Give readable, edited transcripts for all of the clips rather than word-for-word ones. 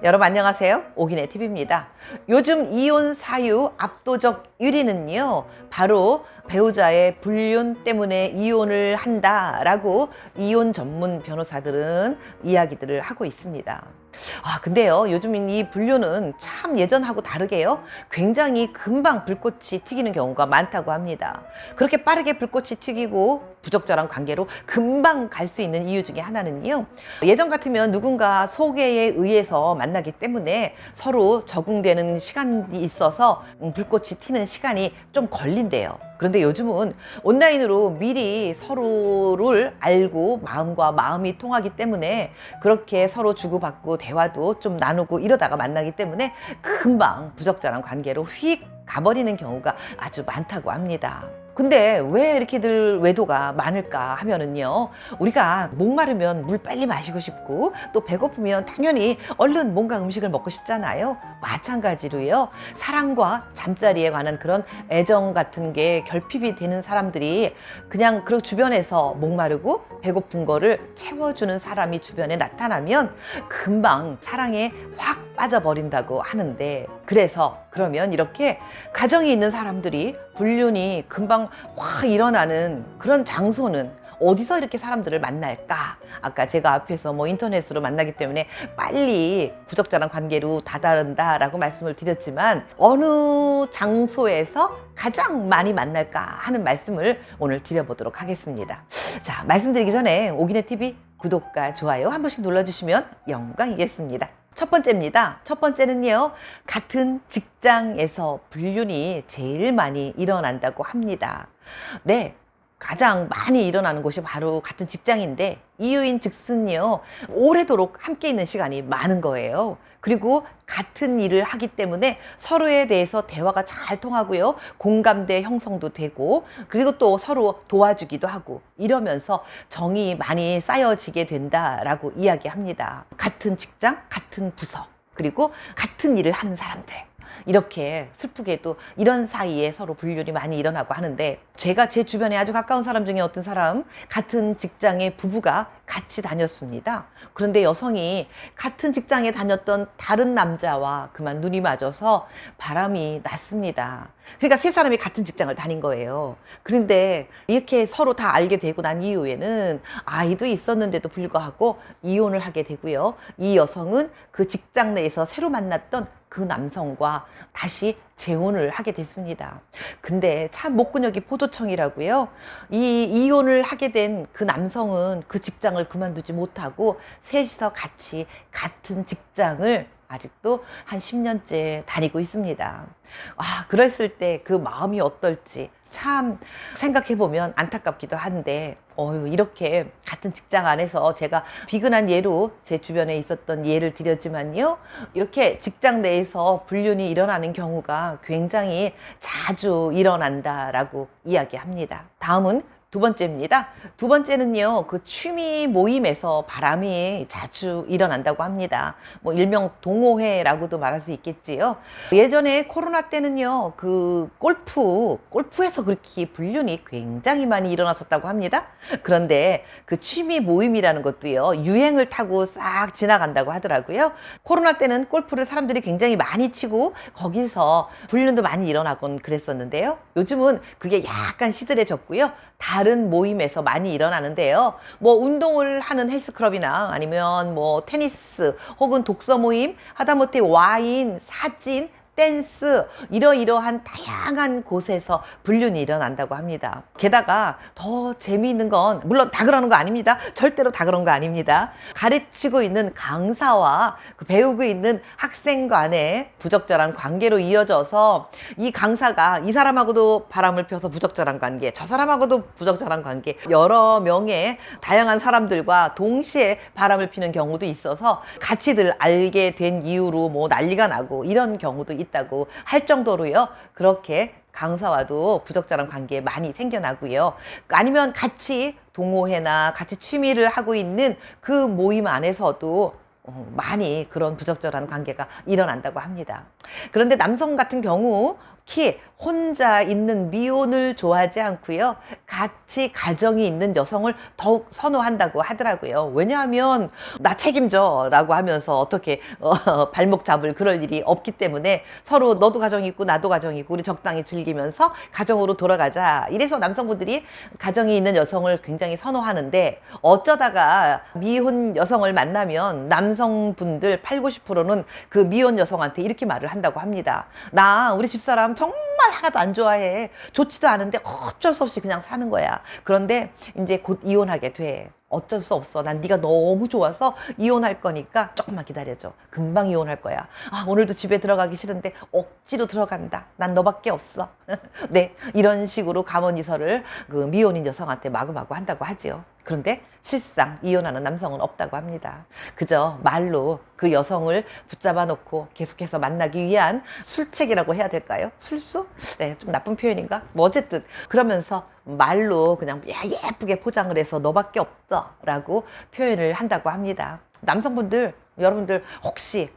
여러분 안녕하세요. 오기네 TV입니다. 요즘 이혼 사유 압도적 1위는요. 바로 배우자의 불륜 때문에 이혼을 한다라고 이혼 전문 변호사들은 이야기들을 하고 있습니다. 근데요, 요즘 이 불륜은 참 예전하고 다르게요, 굉장히 금방 불꽃이 튀기는 경우가 많다고 합니다. 그렇게 빠르게 불꽃이 튀기고 부적절한 관계로 금방 갈 수 있는 이유 중에 하나는요, 예전 같으면 누군가 소개에 의해서 만나기 때문에 서로 적응되는 시간이 있어서 불꽃이 튀는 시간이 좀 걸린대요. 그런데 요즘은 온라인으로 미리 서로를 알고 마음과 마음이 통하기 때문에 그렇게 서로 주고받고 대화도 좀 나누고 이러다가 만나기 때문에 금방 부적절한 관계로 휙 가버리는 경우가 아주 많다고 합니다. 근데 왜 이렇게들 외도가 많을까 하면은요, 우리가 목마르면 물 빨리 마시고 싶고 또 배고프면 당연히 얼른 뭔가 음식을 먹고 싶잖아요. 마찬가지로요, 사랑과 잠자리에 관한 그런 애정 같은 게 결핍이 되는 사람들이 그냥 그 주변에서 목마르고 배고픈 거를 채워주는 사람이 주변에 나타나면 금방 사랑에 확 빠져버린다고 하는데, 그래서 그러면 이렇게 가정이 있는 사람들이 불륜이 금방 확 일어나는 그런 장소는 어디서 이렇게 사람들을 만날까? 아까 제가 앞에서 인터넷으로 만나기 때문에 빨리 부적절한 관계로 다다른다라고 말씀을 드렸지만, 어느 장소에서 가장 많이 만날까 하는 말씀을 오늘 드려보도록 하겠습니다. 자, 말씀드리기 전에 오기네 TV 구독과 좋아요 한 번씩 눌러주시면 영광이겠습니다. 첫 번째입니다. 첫 번째는요, 같은 직장에서 불륜이 제일 많이 일어난다고 합니다. 네, 가장 많이 일어나는 곳이 바로 같은 직장인데, 이유인 즉슨요, 오래도록 함께 있는 시간이 많은 거예요. 그리고 같은 일을 하기 때문에 서로에 대해서 대화가 잘 통하고요, 공감대 형성도 되고, 그리고 또 서로 도와주기도 하고, 이러면서 정이 많이 쌓여지게 된다라고 이야기합니다. 같은 직장, 같은 부서, 그리고 같은 일을 하는 사람들, 이렇게 슬프게도 이런 사이에 서로 불륜이 많이 일어나고 하는데, 제가 제 주변에 아주 가까운 사람 중에 어떤 사람, 같은 직장의 부부가 같이 다녔습니다. 그런데 여성이 같은 직장에 다녔던 다른 남자와 그만 눈이 맞아서 바람이 났습니다. 그러니까 세 사람이 같은 직장을 다닌 거예요. 그런데 이렇게 서로 다 알게 되고 난 이후에는 아이도 있었는데도 불구하고 이혼을 하게 되고요, 이 여성은 그 직장 내에서 새로 만났던 그 남성과 다시 재혼을 하게 됐습니다. 근데 참 목근육이 포도청이라고요. 이 이혼을 하게 된 그 남성은 그 직장을 그만두지 못하고 셋이서 같이 같은 직장을 아직도 한 10년째 다니고 있습니다. 그랬을 때 그 마음이 어떨지 참 생각해보면 안타깝기도 한데, 이렇게 같은 직장 안에서 제가 비근한 예로 제 주변에 있었던 예를 드렸지만요, 이렇게 직장 내에서 불륜이 일어나는 경우가 굉장히 자주 일어난다라고 이야기합니다. 다음은 두 번째입니다. 두 번째는요, 그 취미 모임에서 바람이 자주 일어난다고 합니다. 일명 동호회라고도 말할 수 있겠지요. 예전에 코로나 때는요, 그 골프에서 그렇게 불륜이 굉장히 많이 일어났었다고 합니다. 그런데 그 취미 모임이라는 것도요, 유행을 타고 싹 지나간다고 하더라고요. 코로나 때는 골프를 사람들이 굉장히 많이 치고 거기서 불륜도 많이 일어나곤 그랬었는데요, 요즘은 그게 약간 시들해졌고요, 다른 모임에서 많이 일어나는데요, 운동을 하는 헬스클럽이나 아니면 테니스 혹은 독서 모임, 하다못해 와인, 사진, 댄스, 이러이러한 다양한 곳에서 불륜이 일어난다고 합니다. 게다가 더 재미있는 건, 물론 다 그러는 거 아닙니다. 절대로 다 그런 거 아닙니다. 가르치고 있는 강사와 그 배우고 있는 학생 간의 부적절한 관계로 이어져서 이 강사가 이 사람하고도 바람을 펴서 부적절한 관계, 저 사람하고도 부적절한 관계, 여러 명의 다양한 사람들과 동시에 바람을 피는 경우도 있어서 같이들 알게 된 이유로 난리가 나고 이런 경우도 있다고 할 정도로요, 그렇게 강사와도 부적절한 관계 많이 생겨나고요, 아니면 같이 동호회나 같이 취미를 하고 있는 그 모임 안에서도 많이 그런 부적절한 관계가 일어난다고 합니다. 그런데 남성 같은 경우 특히 혼자 있는 미혼을 좋아하지 않고요. 같이 가정이 있는 여성을 더욱 선호한다고 하더라고요. 왜냐하면 나 책임져 라고 하면서 어떻게 발목 잡을 그럴 일이 없기 때문에 서로 너도 가정이 있고 나도 가정이 있고 우리 적당히 즐기면서 가정으로 돌아가자. 이래서 남성분들이 가정이 있는 여성을 굉장히 선호하는데 어쩌다가 미혼 여성을 만나면 남성분들 8, 90%는 그 미혼 여성한테 이렇게 말을 한다고 합니다. 나 우리 집사람 정말 하나도 안 좋아해. 좋지도 않은데 어쩔 수 없이 그냥 사는 거야. 그런데 이제 곧 이혼하게 돼. 어쩔 수 없어. 난 네가 너무 좋아서 이혼할 거니까 조금만 기다려줘. 금방 이혼할 거야. 아, 오늘도 집에 들어가기 싫은데 억지로 들어간다. 난 너밖에 없어. 네, 이런 식으로 감언이설을 그 미혼인 여성한테 마구마구 한다고 하지요. 그런데 실상 이혼하는 남성은 없다고 합니다. 그저 말로 그 여성을 붙잡아 놓고 계속해서 만나기 위한 술책이라고 해야 될까요? 술수? 네, 좀 나쁜 표현인가? 뭐 어쨌든 그러면서 말로 그냥 예쁘게 포장을 해서 너밖에 없어 라고 표현을 한다고 합니다. 남성분들, 여러분들 혹시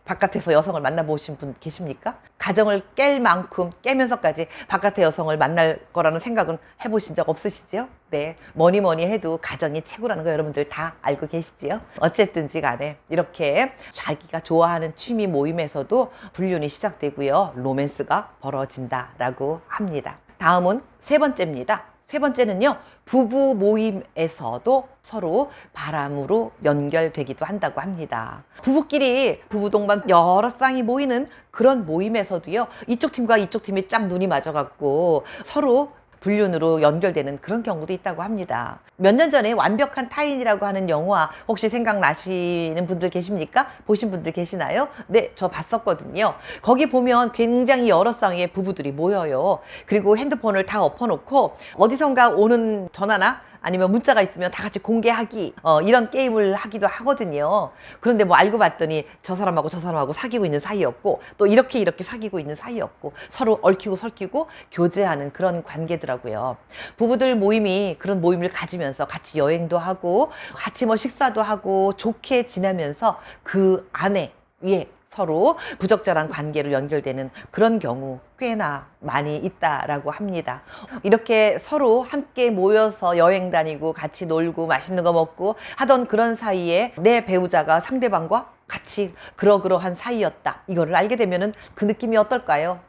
바깥에서 여성을 만나보신 분 계십니까? 가정을 깰 만큼 깨면서까지 바깥의 여성을 만날 거라는 생각은 해보신 적 없으시지요? 네, 뭐니 해도 가정이 최고라는 거 여러분들 다 알고 계시지요? 어쨌든지 간에 이렇게 자기가 좋아하는 취미 모임에서도 불륜이 시작되고요. 로맨스가 벌어진다라고 합니다. 다음은 세 번째입니다. 세 번째는요, 부부 모임에서도 서로 바람으로 연결되기도 한다고 합니다. 부부끼리 부부 동반 여러 쌍이 모이는 그런 모임에서도요, 이쪽 팀과 이쪽 팀이 쫙 눈이 맞아갖고 서로 불륜으로 연결되는 그런 경우도 있다고 합니다. 몇 년 전에 완벽한 타인이라고 하는 영화 혹시 생각나시는 분들 계십니까? 보신 분들 계시나요? 네, 저 봤었거든요. 거기 보면 굉장히 여러 쌍의 부부들이 모여요. 그리고 핸드폰을 다 엎어놓고 어디선가 오는 전화나 아니면 문자가 있으면 다 같이 공개하기 이런 게임을 하기도 하거든요. 그런데 뭐 알고 봤더니 저 사람하고 저 사람하고 사귀고 있는 사이였고 또 이렇게 사귀고 있는 사이였고 서로 얽히고 설키고 교제하는 그런 관계더라고요. 부부들 모임이 그런 모임을 가지면서 같이 여행도 하고 같이 뭐 식사도 하고 좋게 지내면서 그 안에 서로 부적절한 관계로 연결되는 그런 경우 꽤나 많이 있다라고 합니다. 이렇게 서로 함께 모여서 여행 다니고 같이 놀고 맛있는 거 먹고 하던 그런 사이에 내 배우자가 상대방과 같이 그러한 사이였다. 이거를 알게 되면은 그 느낌이 어떨까요?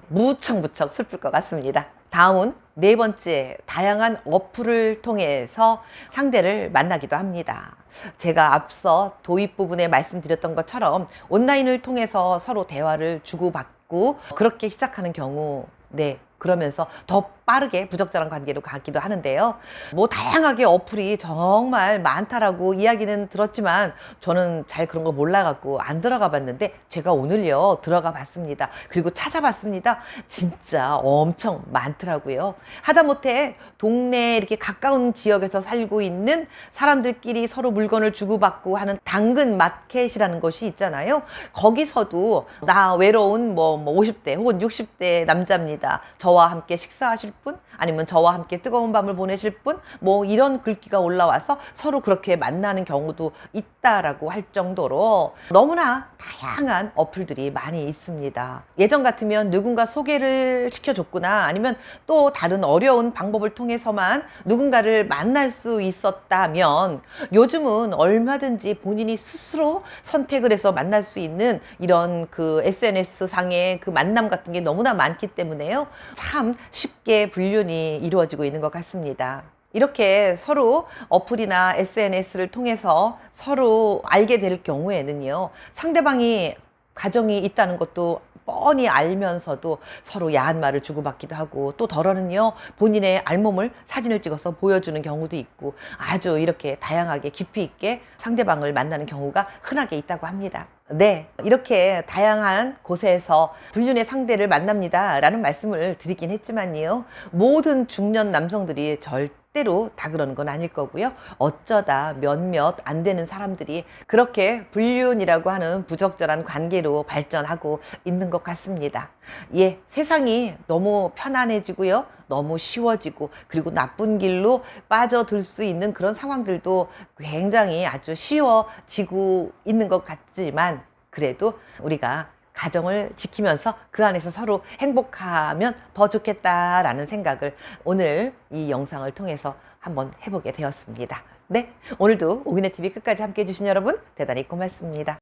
무척 슬플 것 같습니다. 다음은 네 번째, 다양한 어플을 통해서 상대를 만나기도 합니다. 제가 앞서 도입 부분에 말씀드렸던 것처럼 온라인을 통해서 서로 대화를 주고받고 그렇게 시작하는 경우, 네, 그러면서 더 빠르게 부적절한 관계로 가기도 하는데요. 뭐 다양하게 어플이 정말 많다라고 이야기는 들었지만 저는 잘 그런 거 몰라갖고 안 들어가 봤는데 제가 오늘요 들어가 봤습니다. 그리고 찾아봤습니다. 진짜 엄청 많더라고요. 하다못해 동네 이렇게 가까운 지역에서 살고 있는 사람들끼리 서로 물건을 주고받고 하는 당근 마켓이라는 것이 있잖아요. 거기서도 나 외로운 뭐 50대 혹은 60대 남자입니다. 저와 함께 식사하실 분, 아니면 저와 함께 뜨거운 밤을 보내실 분, 뭐 이런 글귀가 올라와서 서로 그렇게 만나는 경우도 있다라고 할 정도로 너무나 다양한 어플들이 많이 있습니다. 예전 같으면 누군가 소개를 시켜줬구나, 아니면 또 다른 어려운 방법을 통해서만 누군가를 만날 수 있었다면 요즘은 얼마든지 본인이 스스로 선택을 해서 만날 수 있는 이런 그 SNS 상의 그 만남 같은 게 너무나 많기 때문에요. 참 쉽게 불륜이 이루어지고 있는 것 같습니다. 이렇게 서로 어플이나 SNS를 통해서 서로 알게 될 경우에는요, 상대방이 가정이 있다는 것도 뻔히 알면서도 서로 야한 말을 주고받기도 하고, 또 덜어는요 본인의 알몸을 사진을 찍어서 보여주는 경우도 있고, 아주 이렇게 다양하게 깊이 있게 상대방을 만나는 경우가 흔하게 있다고 합니다. 네, 이렇게 다양한 곳에서 불륜의 상대를 만납니다 라는 말씀을 드리긴 했지만요, 모든 중년 남성들이 절대로 다 그러는 건 아닐 거고요. 어쩌다 몇몇 안 되는 사람들이 그렇게 불륜이라고 하는 부적절한 관계로 발전하고 있는 것 같습니다. 예, 세상이 너무 편안해지고요, 너무 쉬워지고, 그리고 나쁜 길로 빠져들 수 있는 그런 상황들도 굉장히 아주 쉬워지고 있는 것 같지만, 그래도 우리가 가정을 지키면서 그 안에서 서로 행복하면 더 좋겠다라는 생각을 오늘 이 영상을 통해서 한번 해보게 되었습니다. 네, 오늘도 오기네 TV 끝까지 함께 해주신 여러분 대단히 고맙습니다.